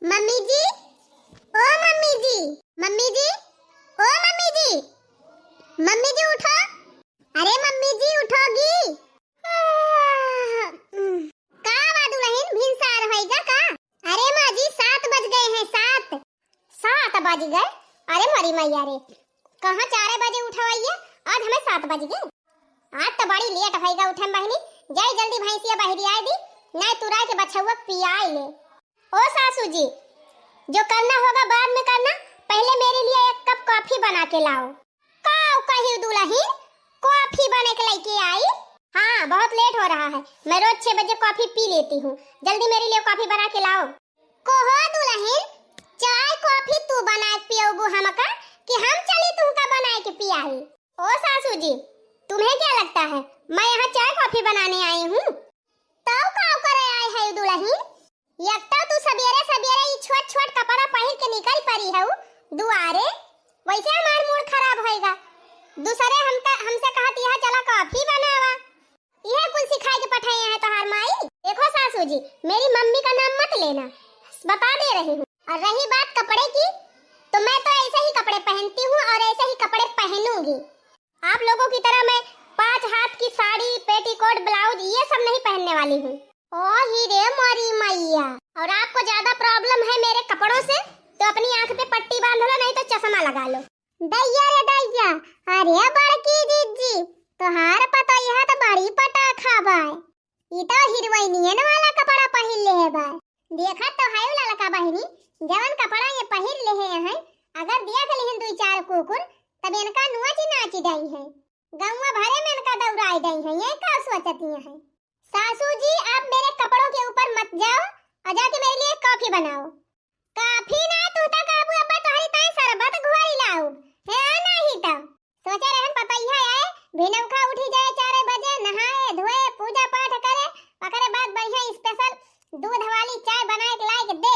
Mummy जी, ओ mummy जी, mummy जी, ओ mummy जी, mummy जी उठो। अरे mummy जी उठोगी? का वादू रहीन भिनसार होइगा का? अरे माँ जी 7 बज गए हैं। 7 बज गए? अरे मरी मैया रे, कहाँ 4 बजे उठवाइए, आज हमें 7 बज गए। आज तो बड़ी लेट होइगा उठे बहनी। जाई जल्दी भैंसिया बहरी आई दी, नहीं तुराई के बछुआ पियाई ले। ओ सासू जी, जो करना होगा बाद में करना, पहले मेरे लिए 1 कप कॉफी बना के लाओ। काऊ कही दुल्हन, कॉफी बना के लेके आई? हाँ बहुत लेट हो रहा है, मैं रोज 6 बजे कॉफी पी लेती हूँ, जल्दी मेरे लिए कॉफी बना के लाओ। कोहो दुल्हन, चाय कॉफी तू बना के पियोगो हमका कि हम चली तुमका बना के पियाई? ओ सासू जी, तुम्हें क्या लगता है मैं यहाँ चाय कॉफी बनाने आई हूँ? तब काऊ करे आई है दुल्हन? एकटा तू सवेरे सवेरे ई छोट छोट कपड़ा पहन के निकल पड़ी है दुआरे, वैसे हमार मूड खराब होएगा। दूसरे हमसे कहती है चला कॉफी बनावा, यह कुल सिखाई के पठाए हैं तोहार माई? देखो सासू जी, मेरी मम्मी का नाम मत लेना, बता दे रही हूँ। और रही बात कपड़े की, तो मैं तो ऐसे ही कपड़े पहनती हूँ और ऐसे ही कपड़े पहनूंगी। आप लोगों की तरह मैं 5 हाथ की साड़ी, पेटीकोट, ब्लाउज ये सब नहीं पहनने वाली हूँ। ओ हीरे मोरी मैया, और आपको ज्यादा प्रॉब्लम है मेरे कपड़ों से तो अपनी आंख पे पट्टी बांध लो, नहीं तो चश्मा लगा लो। दैया रे दैया, अरे बड़की जीजी, तोहार पता यह तो बड़ी पटाखा बाय, ई तो हीरोइनियन वाला कपड़ा पहन ले है बाय। देखा तो है ललका बहनी, जवन कपड़ा ये पहन ले हैं, अगर देख लेहन 2-4 कुकुर तब इनका नुआची नाची गई है, गाँव भरे में इनका दौड़ाई गई है। ये क्या सोचती है? सासू जी आप मेरे कपड़ों के ऊपर मत जाओ और जाके मेरे लिए कॉफी बनाओ। कॉफी ना तू ता काबू अब्बा तोहरी ताई शरबत घुआई लाओ है नहीं तो सोचे रहन पता ही है भिनौखा उठी जाए 4 बजे, नहाए धोए पूजा पाठ करे, ओकरे बाद बढ़िया स्पेशल दूध वाली चाय बनाए के लाई के दे,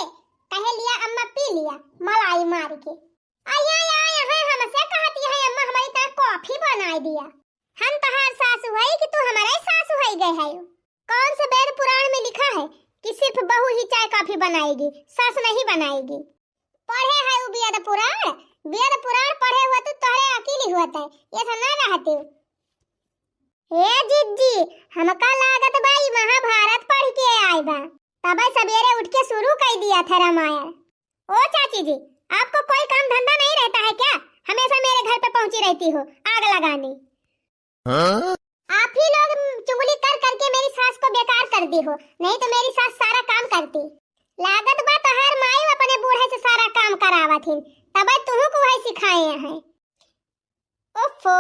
कहे लिया अम्मा पी लिया मलाई मार के। आया है हमसे कहती है अम्मा हमारी ता कॉफी बनाई दिया। हम तहार सासू है कि तू हमारे सासू है गए है? कौन से वेद पुराण में लिखा है कि सिर्फ बहू ही चाय कॉफी बनाएगी, सास नहीं बनाएगी? पढ़े है वो वेद पुराण? वेद पुराण पढ़े हुआ तो तोहरे अकेली होता है, ये सब ना रहते। हे जिज्जी, हमका लागत भाई महाभारत पढ़ के आए बा, तब सवेरे उठ के शुरू कर दिया था रामायण। ओ चाची जी, आपको कोई काम धंधा नहीं रहता है क्या? हमेशा मेरे घर पे पहुंची रहती हो आग लगाने। आप ही लोग चुगली कर करके मेरी सास को बेकार कर दी हो, नहीं तो मेरी सास सारा काम करती। लागत बा तोहार माई अपने बूढ़े से सारा काम करावा थी, तब तुहू को वही सिखाए हैं। ओफो,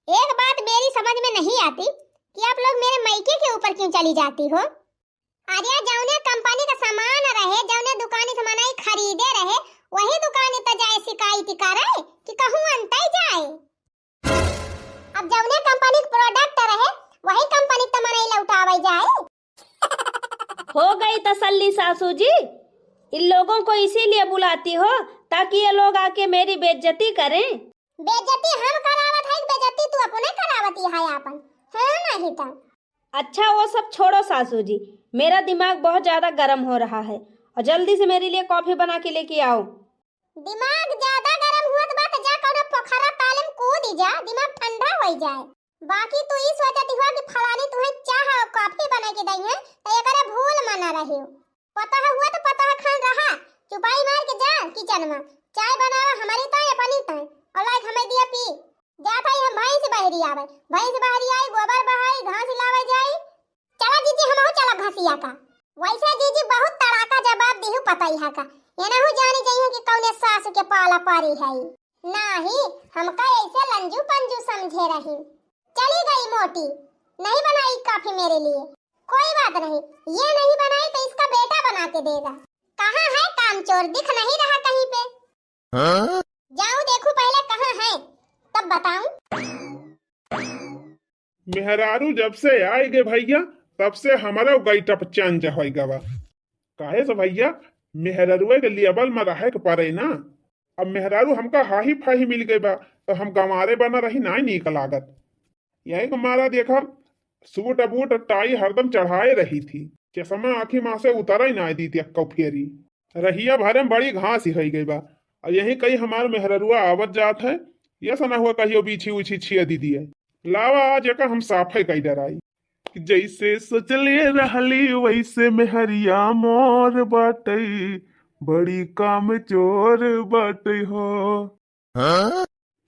एक बात मेरी समझ में नहीं आती कि आप लोग मेरे मायके के ऊपर क्यों चली जाती हो? अरे जौने कंपनी का सामान रहे, जौने दुकानी से मनाई खरीदे रहे, वही दुकानी तो जाए शिकायत करे कि कहूं अंतर जाए। अब जौने कंपनी का प्रोडक्ट रहे, वही कंपनी तो मनाई लौटावे जाए। हो गई तसल्ली सासू जी, इन लोगों को इसीलिए बुलाती हो ताकि ये लोग आके मेरी बेइज्जती करें। बेइज्जती हम करावत है, बेइज्जती तू अपने करावती है अपन, है नहीं तो? अच्छा वो सब छोड़ो सासू जी, मेरा दिमाग बहुत ज्यादा गर्म हो रहा है और जल्दी से मेरे लिए कॉफी बना के लेके आओ। दिमाग ज्यादा गर्म हुआ तो बात जा कौनो पोखरा तालम कूद जा, दिमाग ठंडा हो जाए। बाकी तू ई सोचती हो कि फलानी तुम्हें चाह कॉफी बना के दई है तो एकरा भूल मना रही हो। पता है हुआ तो पता है खान रहा, चुपाई मार के जा किचन में, चाय बनावा हमारी ताई अपनी ताई और लाइक हमें दिया पी। जात है हम भैंस बहरी आवे, भैंस बहरी आई गोबर बहाई घास लावे जाई। चला जीजी हम चला घसिया का। वैसे जीजी बहुत तड़ाका जवाब दिहु पता ही है का, ये ना हो जानी चाहिए कि कौने सास के पाला पारी है। नहीं हमका ऐसे लंजू पंजू समझे रही। चली गई मोटी, नहीं बनाई कॉफी मेरे लिए, कोई बात नहीं, ये नहीं बनाई तो इसका बेटा बना के देगा। कहाँ है कामचोर, दिख नहीं रहा कहीं पे? जाऊं देखूं पहले कहाँ है तब बताऊं। मेहरारू जब से आए गे भैया तब से हमारा गईटप चेंज हो गवा। काहे से भैया मेहरारू के लेवल में रहे के पड़े ना। अब मेहरारू हमका हाही फाही मिल गई बा तो हम गंवारे बना रही ना नीक लागत। यही हमारा देखा सूट बूट टाई हरदम चढ़ाए रही थी, चश्मा आँखी माँ से उतरा ही ना दी थी फेरी। रहिया भरे में बड़ी घास ही हो गई बा। और यही कहीं हमार मेहररुआ आवत जात है, ये सना हुआ कहियो बीछी उछी छिया दीदी है। लावा आज का हम साफे कई डराई। जैसे सोचले रहली वैसे मेहरिया मोर बाटई, बड़ी काम चोर बाटई हो।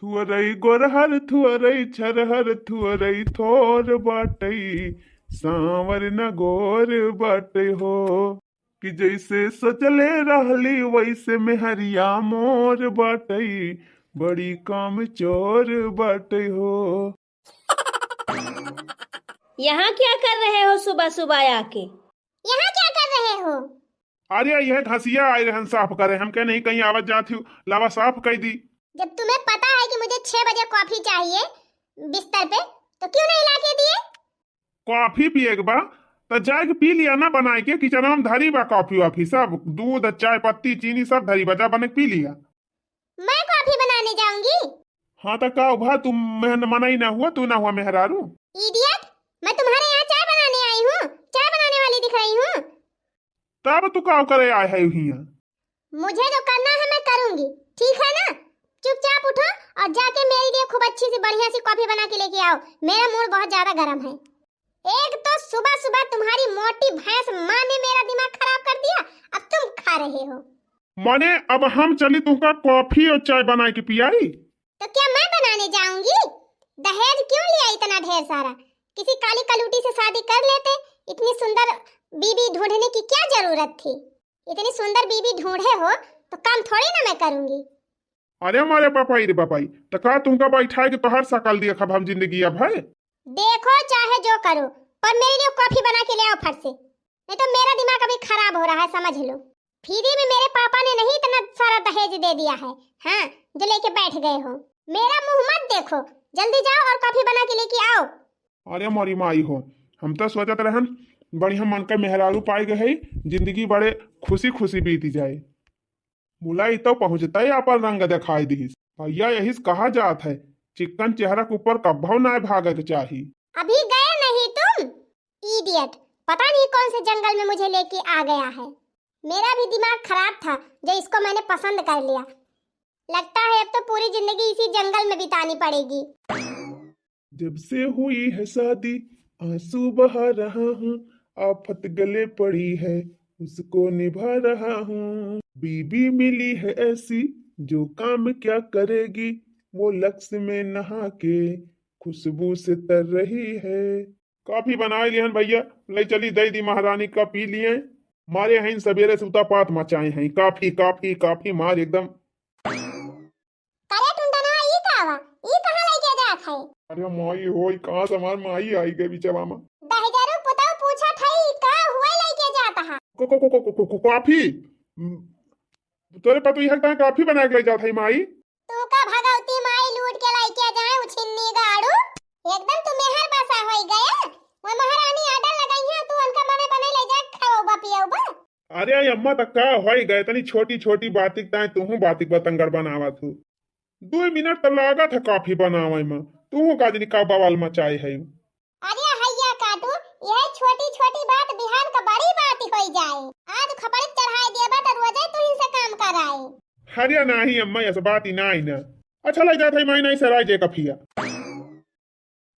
थुअरई गोरहर थुअरई छरहर थुअरई थोर बाटई, सांवर न गोर बाटई हो। कि जैसे सचले रहली वैसे मेहरिया मोर बाटई, बड़ी काम चोर बाटई हो। यहाँ क्या कर रहे हो सुबह सुबह आके? यहाँ क्या कर रहे हो? अरे यह घसिया आए रहन साफ करे, हम कह नहीं कहीं आवत जाती हूँ, लावा साफ कर दी। जब तुम्हें पता है कि मुझे 6 बजे कॉफी चाहिए बिस्तर पे, तो क्यों नहीं लाके दिए? कॉफी पिए के बा तो जाके पी लिया ना बनाए के, किचन में धरी बा कॉफी वाफी सब, दूध चाय पत्ती चीनी सब धरी बजा बने पी लिया। मैं कॉफी बनाने जाऊंगी? हाँ तो का भा तुम मना ही ना हुआ, तू ना हुआ मेहरारू। इडियट, मैं तुम्हारे यहाँ चाय बनाने आई हूँ, चाय बनाने वाली दिख रही हूँ। तब तू का करे आए है यहाँ? मुझे जो करना है मैं करूंगी, ठीक है ना? चुपचाप उठो और जाके मेरे लिए खूब अच्छी सी बढ़िया सी कॉफी बना के लेके आओ, मेरा मूड बहुत ज्यादा गर्म है। एक तो सुबह सुबह तुम्हारी मोटी भैंस माँ ने मेरा दिमाग खराब कर दिया, अब तुम खा रहे हो। माने अब हम चली तुमका कॉफी और चाय बना के पियाई? तो क्या मैं बनाने जाऊंगी? दहेज क्यों लिया इतना ढेर सारा? किसी काली कलूटी से शादी कर लेते, इतनी सुंदर बीबी ढूंढने की क्या जरूरत थी? इतनी सुंदर बीबी ढूंढे हो तो काम थोड़ी ना मैं करूंगी। अरे हमारे पापाई रे पापाई, तो का तुमका बैठाए के तोहर सकल दिया खब हम जिंदगी अब है। देखो चाहे जो करो, पर मेरे लिए कॉफी बना के ले आओ फट से, नहीं तो मेरा दिमाग अभी खराब हो रहा है, समझ लो। फ्री में मेरे पापा ने नहीं इतना सारा दहेज दे दिया है, हाँ, जो लेके बैठ गए हो। मेरा मुंह मत देखो, जल्दी जाओ और कॉफी बना के लेके आओ। अरे हमारी माई हो, हम तो सोचत रहन बढ़िया मन का मेहरारू पाए गए, जिंदगी बड़े खुशी खुशी बीती जाए। मुलाई तो पहुंचता ही अपन रंग दिखाई दी। भैया यही कहा जात है, चिकन चेहरा के ऊपर कब्बो ना भागे के चाहिए। अभी गए नहीं तुम? इडियट, पता नहीं कौन से जंगल में मुझे लेके आ गया है। मेरा भी दिमाग खराब था जो इसको मैंने पसंद कर लिया। लगता है अब तो पूरी जिंदगी इसी जंगल में बितानी पड़ेगी। जब से हुई है शादी आंसू बहा रहा हूँ, आफत गले पड़ी है उसको निभा रहा हूँ। बीबी मिली है ऐसी जो काम क्या करेगी, वो लक्ष्य में नहा के खुशबू से तर रही है। कॉफी बना लियन भैया, ले चली दई दी महारानी का पी लिए। मारे हैं सवेरे से उतापात मचाए हैं, काफी काफी काफी मार एकदम। करे टुंडना ई कावा, ई कहां लेके जात है? अरे माई होई, कहां से हमार माई आई गई बिचवा में। दहेजरू पुताऊ पूछा थई का हुआ लेके जाता है? कॉफी तोरे पता ही है कॉफी बना के ले जात है माई। तू का भगवती माई लूट के लेके जाए उछिन्नी गाड़ू, एकदम तू मेहर बसा होई गया। वो महारानी आडर लगाई है, तू उनका मने बने ले जा खाओबा पियोबा। अरे अम्मा तक का होई गए, तनी छोटी छोटी बातिक ताए तू बातिक बतंगड़ बनावा तू। 2 मिनट तो लागत है कॉफी बनावे में, तू का जनी का बवाल मचाए है। अरे हैया काटू, यह छोटी छोटी बात बिहार का बड़ी बात होई जाए। आज खपड़ चढ़ाई देबा त रोजे तू ही से काम कराए। हरिया नहीं अम्मा, ऐसा बात ही नहीं ना। अच्छा लग जाता है मैं नहीं सराय जे कफिया।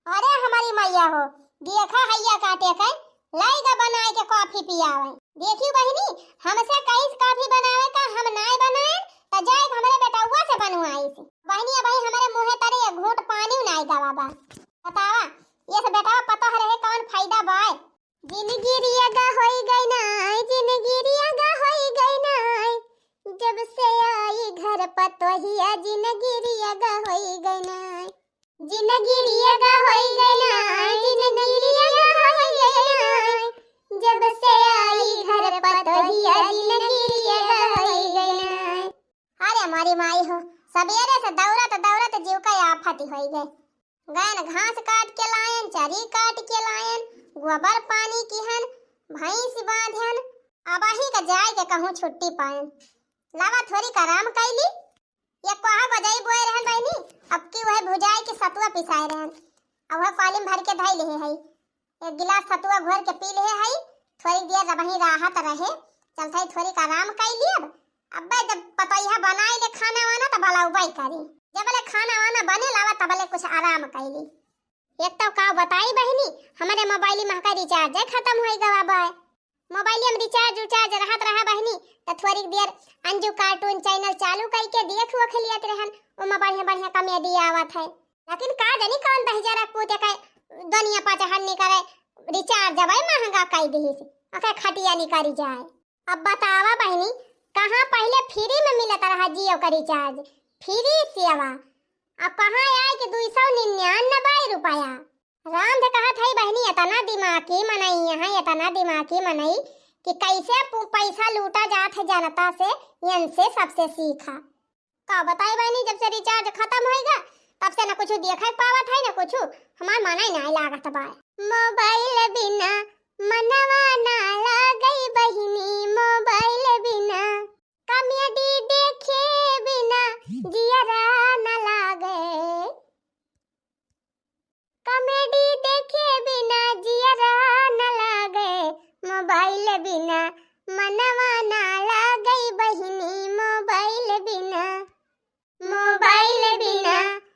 अरे हमारी मैया हो, देखा हैया काटे के लाइगा बनाए के कॉफी पियावे। देखियो बहिनी, हमसे कहीं कॉफी बनावे का हम नाय बनाए त जाए हमरे बेटौवा से बनवाई से। बहिनी भाई हमारे मुंह तरे एक घूंट पानी नाय गवा बा। बतावा ये से बेटा पता रहे कौन फायदा बाय। जिंदगी रियागा होई गई नाय, जिंदगी रियागा होई गई नाय, जब से आई घर पतोहिया जिंदगी रियागा होई गई नाय। जिंदगी रियागा होई गई नाय, जिंदगी रियागा होई गई नाय, जब से आई घर पतोहिया जिंदगी रियागा होई गई नाय। अरे हमारी माई हो, सवेरे से दौड़त जीव का आफत होई गए। गैन घास काट के लायन, चरी काट के लायन, गोबर पानी किहन, भैंस बांधन, अब ही का जाए के कहूं छुट्टी पायन। लावा थोड़ी कराम कैली, ये कोहा बजाई बोए रहन बहनी, अब की वह भुजाई के सतुआ पिसाए रहन। अब वह कॉलिम भर के धाई ले है, एक गिलास सतुआ घोर के पी ले है, थोड़ी देर वहीं राहत रहे, चल थाई थोड़ी का आराम कर लिया। अब जब पतैया बनाई ले खाना वाना तो भला उबाई करी, जब ले खाना वाना बने लावा तब ले कुछ आराम करी। एक तो का बताई बहनी, हमारे मोबाइल में का रिचार्ज खत्म हो गवा बा। मोबाइल में रिचार्ज रहत रहा बहनी तो थोड़ी देर अंजू कार्टून चैनल चालू करके देख वो खलियत रहन। ओ में बढ़िया बढ़िया कॉमेडी आवत है, लेकिन का जानी कौन दहजरा पूते का दुनिया पाचा हन्नी करे रिचार्ज भाई महंगा कर दी से अके खटिया निकारी जाए। अब बतावा बहनी, कहां पहले फ्री में मिलता रहा जियो का रिचार्ज, फ्री सेवा, अब कहां आए कि 299 रुपया। राम से कहा था बहनी इतना दिमागी मनई है, इतना दिमागी मनई कि कैसे पैसा लूटा जात है जनता से, इनसे सबसे सीखा। का बताई बहनी, जब से रिचार्ज खत्म होएगा तब से ना कुछ देखा पावा था ना कुछ हमार मना ही नहीं लागत बा। मोबाइल बिना मनवा ना लागई बहनी, मोबाइल बिना कॉमेडी देखे बिना जियरा ना लागे, कॉमेडी देखे बिना जियरा न लागे, मोबाइल बिना मनवा ना लागई बहिनी, मोबाइल बिना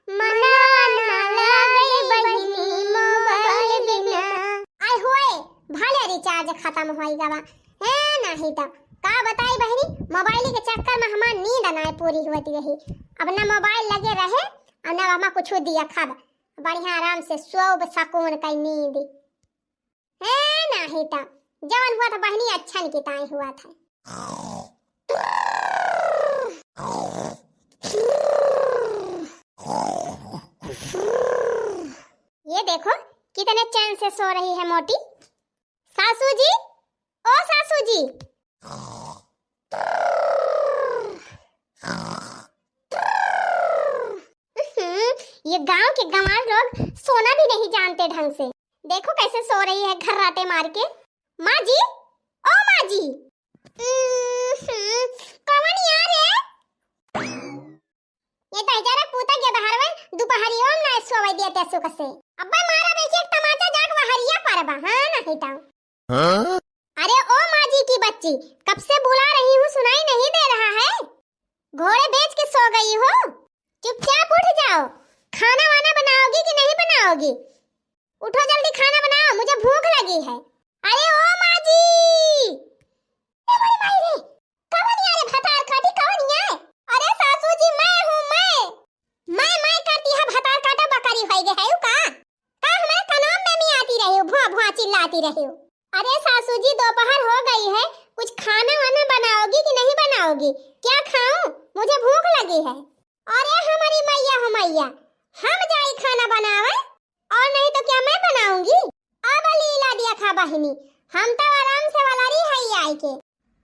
मनवा ना लागई बहिनी, मोबाइल बिना। आय होए भले रिचार्ज खत्म होई गवा है नहीं तो का बताई बहनी, मोबाइल के चक्कर में हमार नींद ना पूरी होती रही। अब ना मोबाइल लगे रहे और ना हमा कुछ दिया खब, बढ़िया आराम से सोब सकून का नींद है नहीं तो जवन हुआ था बहनी अच्छा नहीं किताई हुआ था। ये देखो कितने चैन से सो रही है मोटी। सासू जी, ओ सासू जी, ये गांव के गंवार लोग सोना भी नहीं जानते ढंग से। देखो कैसे सो रही है घर्राटे मार के। माँ जी, ओ माँ जी, कौन यार है? ये तहजारा पूता के बाहर में दोपहरियों में ना सोवे देते सुख से। अब्बा मारा बेचे एक तमाचा जाट वहरिया परबा, हां नहीं ताऊ। हां अरे ओ माँ जी की बच्ची, कब से बुला रही हूँ सुनाई नहीं दे रहा है? घोड़े बेच के सो गई हो? चुपचाप उठ जाओ। खाना वाना बनाओगी कि नहीं बनाओगी? उठो जल्दी खाना बनाओ, मुझे भूख लगी है। अरे ओ माँ जी, ए मेरी माई रे, कौन यार भतार काटी कौन यार? अरे सासू जी मैं हूँ, मैं करती है भतार काटा बकरी होई गे है का? का हमारे कनाम में भी आती रही हो, भुआ भुआ चिल्लाती रही हो। अरे सासू जी दोपहर हो गई है, कुछ खाना वाना बनाओगी कि नहीं बनाओगी? क्या खाऊं? मुझे भूख लगी है। अरे हमारी मैया हो मैया, हम जाई खाना बनावे और नहीं तो क्या मैं बनाऊंगी? अब लीला दिया खा बहिनी, हम तो आराम से वाला रही है आई के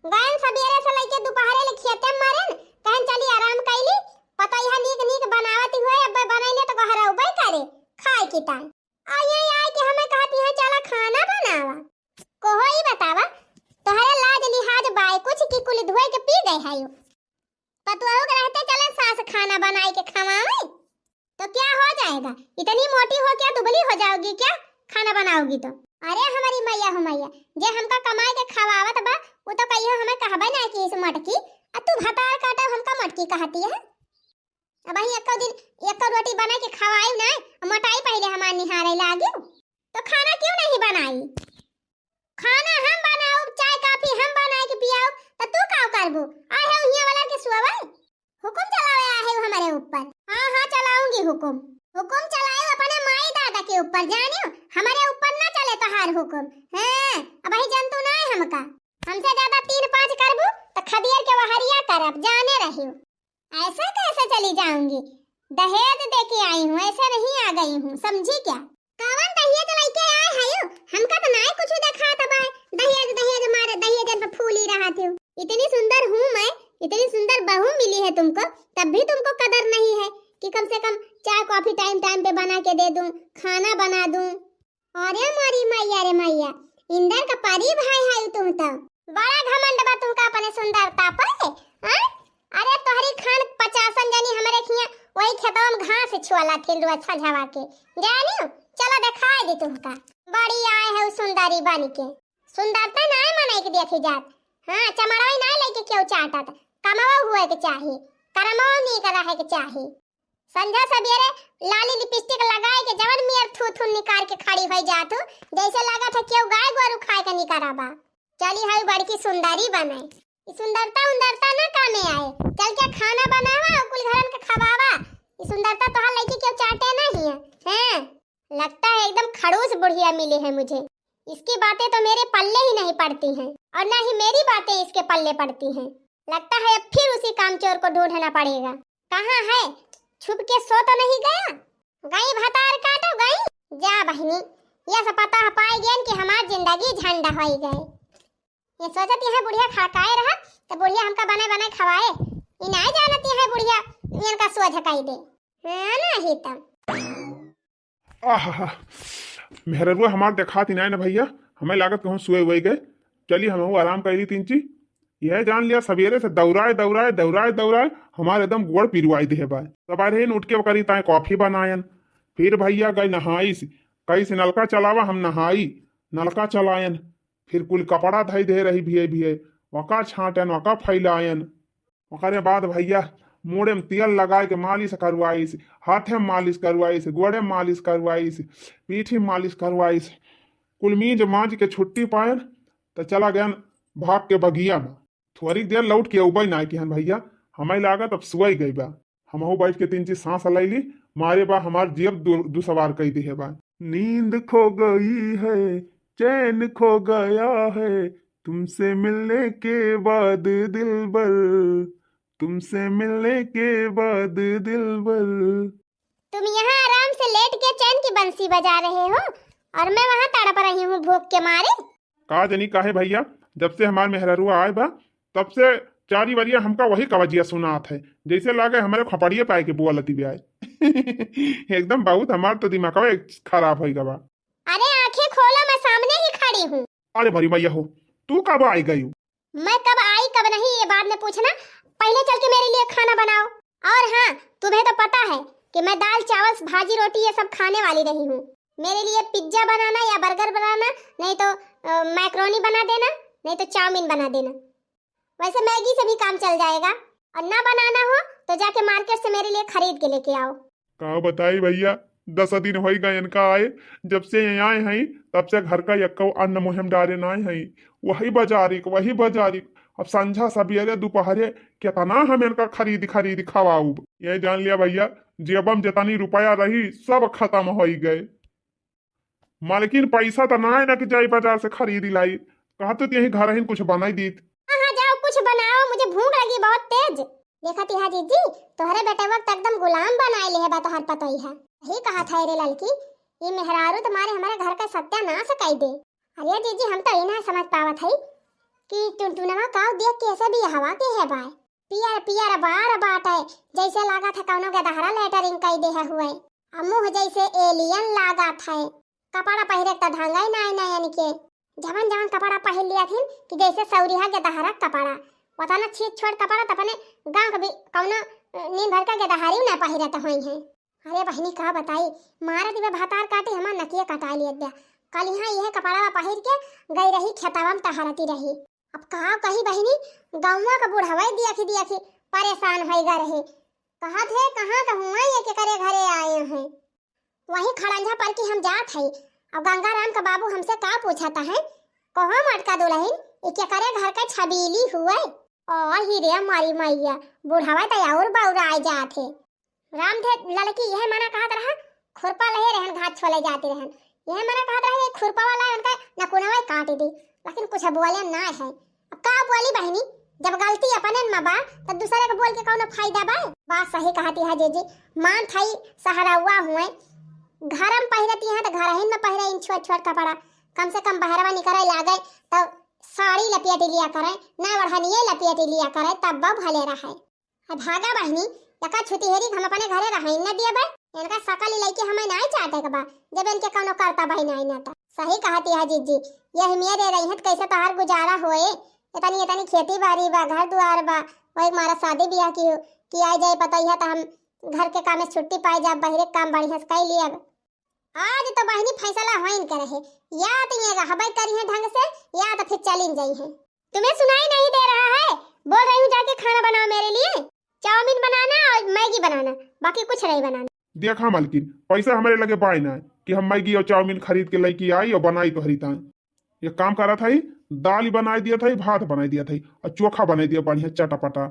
गैन सबेरे से लेके दोपहरे ले खेते मारे कहन चली आराम कैली, पता यह नीक नीक बनावती हुए अब बनाइले तो कहरा उबई करे खाए की टाइम आई के हमें कहती है चला खाना बनावा। कोहो ही बतावा तोहरे लाज लिहाज बाई कुछ की कुल धोए के पी गई है यो पतुआओ के रहते चले सास खाना बनाई के खवावे तो क्या हो जाएगा? इतनी मोटी हो क्या दुबली हो जाओगी क्या खाना बनाओगी तो? अरे हमारी मैया हो मैया, जे हमका कमाई के खवावत बा वो तो कहियो हमें कहबे ना कि इस मटकी आ तू भतार काटा हमका मटकी कहती है। अब ही एक दिन एक रोटी बना के खवाई ना मोटाई पहले हमार निहारे लागी तो खाना क्यों नहीं बनाई? खाना हम बनाओ, चाय काफी हम बनाए के पियाओ तो तू का करबू? आए है उहिया वाला के सुआवा हुकुम चलावे आहे हमारे ऊपर। हां चलाऊंगी हुकुम चलाए अपने माई दादा के ऊपर, जानियो हमारे ऊपर ना चले तो हार हुकुम है। अब ही जंतु ना है हमका, हमसे ज्यादा 3-5 करबू तो खदियर के वहरिया करब जाने रहियो। ऐसे कैसे चली जाऊंगी? दहेज देके आई हूँ, ऐसे नहीं आ गई हूँ, समझी क्या? कौन दहेज लेके आए है? हमका तो ना कुछ देखा था भाई, दहेज मारे दहेज पे फूली रहा थी। इतनी सुंदर हूँ मैं, इतनी सुंदर बहू मिली है तुमको, तब भी तुमको कदर नहीं है कि कम से कम चाय कॉफी टाइम पे बना के दे दूं, खाना बना दूं। अरे मारी मैया रे मैया, इंदर का परी भाई है तुम तो, बड़ा घमंड बा तुमका अपने सुंदरता पर। हां अरे तोहरी खान 50 जनी हमरे खिया वही खेतों में घास छुआला थिल अच्छा झवा के जानियो। चलो दिखाई दे तुमका, बड़ी आए है सुंदरी बन के, सुंदरता ना मनाई के देखी जात हाँ चमड़वा ना लेके क्यों चाटत, कमावा हुए के चाहिए, करमावा नहीं करा है के चाहिए। संध्या सवेरे लाली लिपस्टिक लगाए के जवन मियर थू थू निकाल के खड़ी हो जात हो, जैसे लगा था क्यों गाय गोरू खाए के निकराबा। चली हाई बड़की सुंदरी बने, सुंदरता उंदरता ना कामे आए, चल के खाना बनावा और कुल घरन के खवावा। सुंदरता तो हाल लड़की क्यों चाटे नहीं है, हैं? लगता है एकदम खड़ूस बुढ़िया मिली है मुझे। इसकी बातें तो मेरे पल्ले ही नहीं पड़ती हैं और ना ही मेरी बातें इसके पल्ले पड़ती हैं। लगता है अब फिर उसी कामचोर को ढूंढना पड़ेगा। कहाँ है? छुप के सो तो नहीं गया? गई भतार काटो गई। जा बहनी, यह सब पता पाए गया कि हमार जिंदगी झंडा हो गए। ये सोचती है बुढ़िया खाकाए रहा तो बुढ़िया हमका बने बने खवाए। इनाय जानती है बुढ़िया इनका सोच हकाई दे। हाँ ना ही तब। आहा, मेहररुआ हमार देखाती ना भैया, हमें लागत कहूँ सुए हुए गए। चलिए हम आराम कर ली तीन चीज। यह जान लिया सवेरे से दौड़ाए दौड़ाए दौड़ाए दौड़ाए हमारे एकदम गोड़ पिरवाई दे बाय। तब आए उठ के करी ताए कॉफी बनायन, फिर भैया गई नहाई कई से नलका चलावा, हम नहाई नलका चलायन, फिर कुल कपड़ा धई दे रही भी वका छाटन वका फैलायन। ओकरे बाद भैया मोड़े में तेल लगाए के मालिश करवाइस, हाथे में मालिश करवाइस, गोड़े में मालिश करवाइस, पीठी में मालिश करवाइस। कुल मीज मांझ के छुट्टी पायन तो चला गया भाग के बगिया में। थोड़ी देर लौट के उबई ना कि हन भैया हमें लागत अब सुई गई बा। हमहू बैठ के तीन चीज सांस लैली, मारे बा हमार जेब दुसवार कई दी है बा। नींद खो गई है, चैन खो गया है, तुमसे मिलने के बाद दिलबर, तुमसे मिलने के बाद दिलबर। तुम यहाँ आराम से लेट के चैन की बंसी बजा रहे हो और मैं वहाँ तड़प रही हूँ भूख के मारे। का जनी काहे भैया, जब से हमार मेहररुआ आए बा तब से चारी वरिया हमका वही कवजिया सुनात है, जैसे लागे हमारे खपड़िए पाए के बुआ लती ब्याय। एकदम बहुत हमार तो दिमाग खराब हो गवा। अरे आंखें खोलो, मैं सामने ही खड़ी हूँ। अरे भरी मैया हो, तू कब आई गई? मैं कब आई कब नहीं ये बाद में पूछना, पहले चल के मेरे लिए खाना बनाओ। और हाँ, तुम्हें तो पता है कि मैं दाल चावल भाजी रोटी ये सब खाने वाली रही हूँ। मेरे लिए पिज्जा बनाना या बर्गर बनाना, नहीं तो मैक्रोनी बना देना, नहीं तो चाउमीन बना देना। वैसे मैगी से भी काम चल जाएगा, और ना बनाना हो तो जाके मार्केट से मेरे लिए खरीद के लेके आओ। का बताई भैया, 10 दिन हो गए इनका आए, जब से यहाँ आए हैं तब से घर का यक्को अन्न मुहिम डाले ना है, वही बाजारी। अब संझा सवेरे दोपहरे कितना हम इनका खरीद खवाऊ। ये जान लिया भैया, जेबम जितनी रुपया रही सब खत्म हो गए। मालकिन पैसा तो ना है ना कि जाई बाजार से खरीद लाई, कहा तो यही घर ही कुछ बनाई दी। हाँ जाओ कुछ बनाओ, मुझे भूख लगी बहुत तेज। देखा तिहा जीजी, तोहरे बेटे वक्त एकदम गुलाम बनाए ले है बा, तोहर पता ही है। यही कहा था रे लड़की, ये मेहरारू तुम्हारे हमारे घर का सत्यानाश कर दे। अरे जीजी हम तो इना समझ पावत है कि टुनटुनवा काव देख के ऐसे भी हवा के है बाय, पियर पियर बार बाट है, जैसे लागा था कौनो के दहरा लेटरिंग कई दे है हुए। मुंह जैसे एलियन लागा था, कपड़ा पहिरे त ढंगा ही ना यानी के जवन कपड़ा पहन लिया थी कि जैसे सौरिया के दहरा कपड़ा, पता ना छीट छोड़ कपड़ा तपने गांव कभी कौनो नींद भर के दहारी ना पहिरत होई है। अरे बहनी का बताई, मारा दिवे भातार काटे हमार नकिया कटा लिया दिया। कल यहाँ यह कपड़ा पहिर के गई रही खेतवा में तहरती रही। अब कहा कही बहनी, गाँव का बुढ़ावा दिया के परेशान होगा रहे। कहा थे कहाँ कहूँ ये के करे घरे आए हैं, वही खड़ंझा पर की हम जात है। अब गंगाराम का बाबू हमसे का पूछता है, कहाँ मटका दुल्हन क्या करे घर का छबीली हुए। और ही रे मारी मैया, बुढ़ावा तो और बौरा आ जाते। राम थे लड़की यह मना कहा रहा, खुरपा लहे रहन घाट छोले जाते रहन, यह मना कहा रहा है खुरपा वाला उनका नकुनवा काट दी, लेकिन कुछ बोले ना है। अब का बोली बहनी, जब गलती अपने में बा तो दूसरे को बोल के कौन फायदा बा। बात सही कहती है जीजी, मान थाई सहारा हुआ हुए घर में पहिरती है तो घर ही में पहिरे इन छोट कपड़ा, कम से कम बहरवा निकले लागे तो साड़ी लपेट लिया करे, ना बढ़निए लपेट लिया करे, तब भले रहे। भागा बहनी यका छुटी हेरी हम अपने घरे रह न दिए बा, इनका सकल लेके हमें नहीं चाहते के बा, जब इनके कौनो करता भाई नहीं ना। तो सही कहती है जीजी, यह मेरे रही कैसे तोहार गुजारा होए। इतनी खेती बाड़ी बा, घर द्वार बा, वही हमारा शादी ब्याह की आ जाए पता ही है तो हम घर के काम में छुट्टी पाई जा, बहरे काम बढ़िया से कर लिया। आज तो बहनी फैसला होइन करे है, या तो ये रहबे करी है ढंग से, या तो फिर चलिन जाई है। तुम्हें सुनाई नहीं दे रहा है? बोल रही हूँ जाके खाना बनाओ मेरे लिए। चाउमीन बनाना और मैगी बनाना, बाकी कुछ नहीं बनाना। देखा मालकिन, पैसा हमारे लगे पाए ना कि हम मैगी और चाउमीन खरीद के लेके आई और बनाई तो हरीता ये काम करा था ही, दाल ही बना दिया था, भात बना दिया था और चोखा बना दिया बढ़िया चटापटा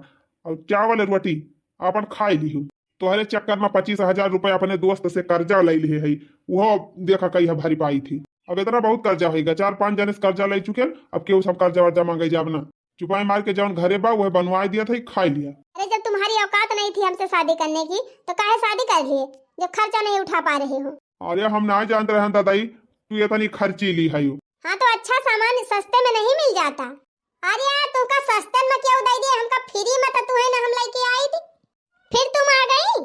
और चावल रोटी अपन खाई ली हूँ। तोहरे चक्कर में 25,000 रुपया अपने दोस्त से कर्जा ले ली है, वो देखा कही भरी पाई थी। अब इतना बहुत कर्जा होगा, 4-5 जने से कर्जा ले चुके, अब केहू सब कर्जा वर्जा मांगे जाब ना। चुपाई मार के जौन घरे बा वह बनवा दिया था, खाई लिया। अरे जब तुम्हारी औकात नहीं थी हमसे शादी करने की तो काहे शादी कर लिए जब खर्चा नहीं उठा पा रहे हो? अरे हम ना जानते रहे दादाई, तू इतनी खर्ची ली है। हाँ तो अच्छा सामान सस्ते में नहीं मिल जाता। अरे यार तुमका सस्ते में क्यों दे दिए, हमका फ्री में तो तू है ना हम लेके आई थी, फिर तुम आ गई।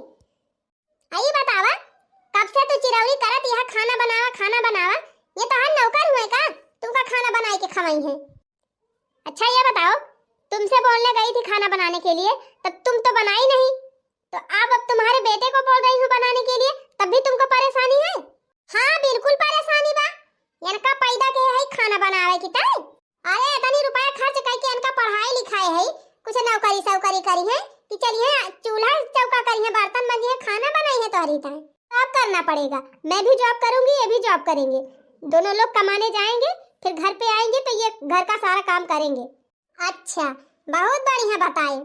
आई बतावा, कब से तू चिरौरी करत यहाँ खाना बनावा, ये तो हर नौकर हुए का तुमका खाना बनाए के खवाई है? अच्छा ये बताओ, तुमसे बोलने गई थी खाना बनाने के लिए तब तुम तो बनाई नहीं, तो अब तुम्हारे बेटे को बोल रही हूँ बनाने के लिए तब भी तुमको परेशानी है? हाँ बिल्कुल परेशानी बा, इनका पैदा के है खाना बनावे की तय। अरे इतनी रुपया खर्च करके इनका पढ़ाई लिखाई है, कुछ नौकरी सौकरी करी है कि चलिए चूल्हा चौका करी है, बर्तन मांजी है, खाना बनाई है तोहरी तय। अब करना पड़ेगा, मैं भी जॉब करूंगी, ये भी जॉब करेंगे, दोनों लोग कमाने जाएंगे, फिर घर पे आएंगे तो ये घर का सारा काम करेंगे। अच्छा बहुत बढ़िया बताए,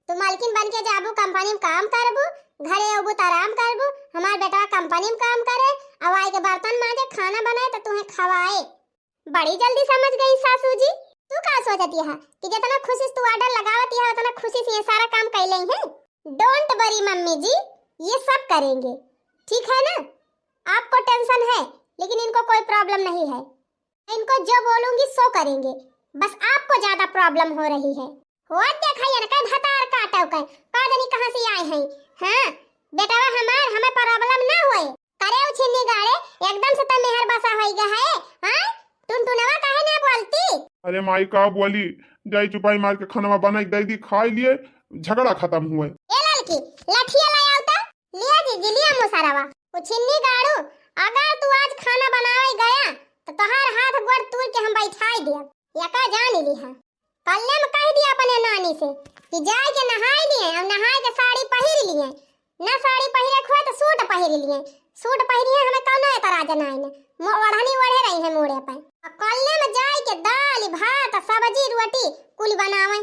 तू मालकिन बन के जाबू, कंपनी में काम करबू, घरे अबू तो आराम करबू, हमार बेटा कंपनी में काम करे, अवाई के बर्तन मांजे, खाना बनाए तो तुम्हें खवाए। बड़ी जल्दी समझ गई सासू जी। तू का सोचती है कि जितना खुशी तू ऑर्डर लगावती है उतना खुशी से ये सारा काम कर ले हैं? डोंट वरी मम्मी जी, ये सब करेंगे, ठीक है ना? आपको टेंशन है लेकिन इनको कोई प्रॉब्लम नहीं है, इनको जो बोलूंगी सो करेंगे, बस आपको ज्यादा प्रॉब्लम हो रही है। हुआ देखा ये ना धतार काटो के पादनी कहां से आए हैं? हां बेटावा हमें प्रॉब्लम ना होए, करे उछिनी गाड़े एकदम से तो मेहर बसा होइगा है। हां टुनटुनवा काहे ना बोलती? अरे माई का बोली, जाई चुपाई मार के खाना बनाई दे दी, खाई लिए, झगड़ा खत्म हुए। ए लड़की लाठिया लाया उता, लिया जी लिया मुसरावा उछिनी गाड़ू, अगर तू आज खाना बनावे गया तो तोहार हाथ गोड़ तोड़ के हम बैठाई दिया, यका जान ली हां। कल्ले में कह दिया अपने नानी से कि जाए के नहाई लिए और नहाए के साड़ी पहिर लिए, ना साड़ी पहिरे खो तो सूट पहिर लिए, सूट पहिरिए हमें कौनो एतराज नहीं है, ओढ़नी ओढ़े रही है मोड़े पे। कल्ले में जाए के दाल भात सब्जी रोटी कुल बनावे।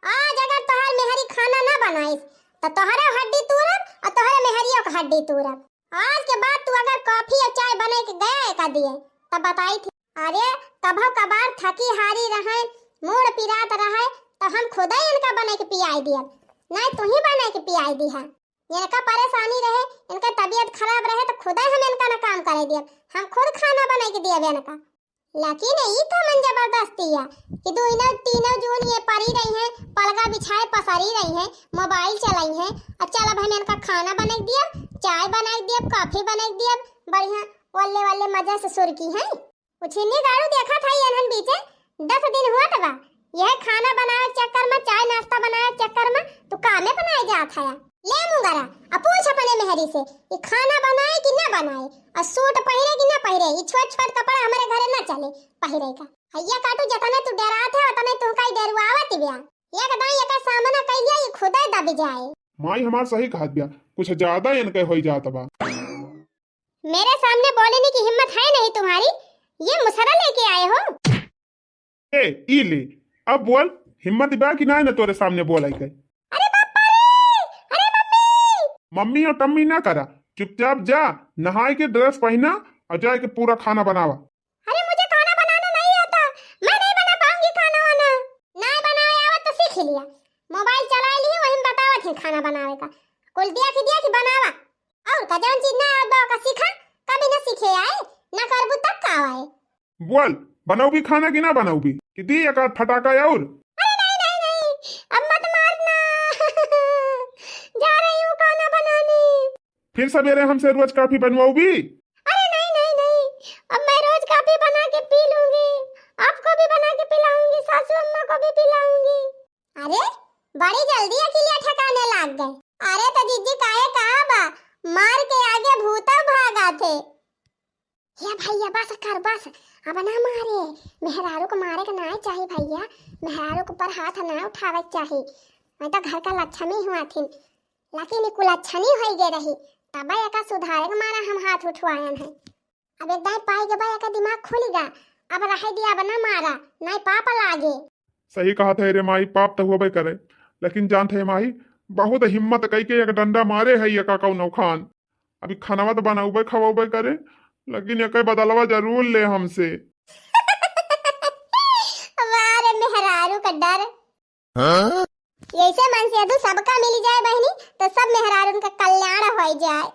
आज अगर तोहर मेहरी खाना ना बनाई तो तोहरा हड्डी तोड़ब और तोहरे मेहरियों का हड्डी तोड़ब। आज के बाद तू अगर कॉफी या चाय बना के गया का दिए तब बताई थी। अरे कभो कभार थकी हारी रहे, मूड पिरात रहे तो हम खुद ही इनका बना के पियाई दिया, नहीं तू ही बना के पियाई दी है। इनका परेशानी रहे, इनका तबीयत खराब रहे तो खुद ही हम इनका ना काम करे दिया, हम खुद खाना बना के दिया इनका। लेकिन ये तो मन जबरदस्ती है कि दोनों तीनों जून ये पड़ी रही हैं, पलगा बिछाए पसरी रही हैं, मोबाइल चलाई हैं, और चल अब हम इनका खाना बना दिया, चाय बना दिया, कॉफी बना दिया, बढ़िया वाले वाले मजा से सुरकी है। उछिनी गाड़ू देखा था ये बीचे 10 दिन हुआ था, यह खाना बनाए चक्कर में, चाय नाश्ता बनाए चक्कर में तू कामे बनाए जात है। ले मुंगरा अब पूछ अपने मेहरी से ये खाना बनाए कि ना बनाए, और सूट पहिरे कि ना पहिरे, ये छोट छोट कपड़ा हमारे घरे ना चले पहिरे का। हैया काटू जतने तू डरात है उतने तू काई डरवावत बिया, एक दाई एक सामना कइया ये खुद ही दब जाए। माई हमार सही कहत बिया, कुछ ज्यादा इनके होई जात बा। मेरे सामने बोलने की हिम्मत है नहीं तुम्हारी, ये मुसरा लेके आए हो? ए ई ले, अब बोल, हिम्मत बा कि ना न तोरे सामने बोल आई के? अरे पापा रे, अरे मम्मी। मम्मी और टम्मी ना करा, चुपचाप जा, नहाए के ड्रेस पहना और जाके के पूरा खाना बनावा। अरे मुझे खाना बनाना नहीं आता, मैं नहीं बना पाऊंगी खाना वाना। नहीं बनावे आवत तो सीख लिया, मोबाइल चला लिए वही बतावत है खाना बनावे का, कुल दिया कि बनावा, और का जौन चीज ना आवत का सीखा, कभी ना सीखे आए ना करबू तब का आए। बोल बनाऊबी खाना कि ना बनाऊबी कि दी एक आध फटाका और? अरे नहीं अब मत मारना जा रही हूँ खाना बनाने। फिर सवेरे हमसे रोज काफी बनवाऊबी? अरे नहीं अब मैं रोज काफी बना के पी लूंगी, आपको भी बना के पिलाऊंगी, सासू अम्मा को भी पिलाऊंगी। अरे बड़ी जल्दी अकेले ठकाने लग गए। अरे तो जीजी काहे कहा बा, मार के आगे भूता भागा थे। या भैया बस कर बस, अब ना मारे, मेहरारू को मारे का ना चाहिए भैया, मेहरारू के ऊपर हाथ ना उठावे चाहिए। मैं तो घर का लक्ष्मी हुआ थी, लेकिन कुल लक्ष्मी हो गए रही, तब का सुधारे के मारा हम हाथ उठवायन है। अब एकदम पाई के भाई का दिमाग खुलेगा, अब रह दिया, अब ना मारा, नहीं पाप लागे। सही कहा था रे माई, पाप तो होबे करे, लेकिन जानते है माई बहुत हिम्मत कई के एक डंडा मारे है ये कौनो खान। अभी खानावा तो बनाऊबे खवाबे करे, लेकिन एक बदलवा जरूर ले हमसे। वारे मेहरारू का डर, ऐसे मन से यदि सबका मिल जाए बहनी तो सब मेहरारू का कल्याण हो जाए।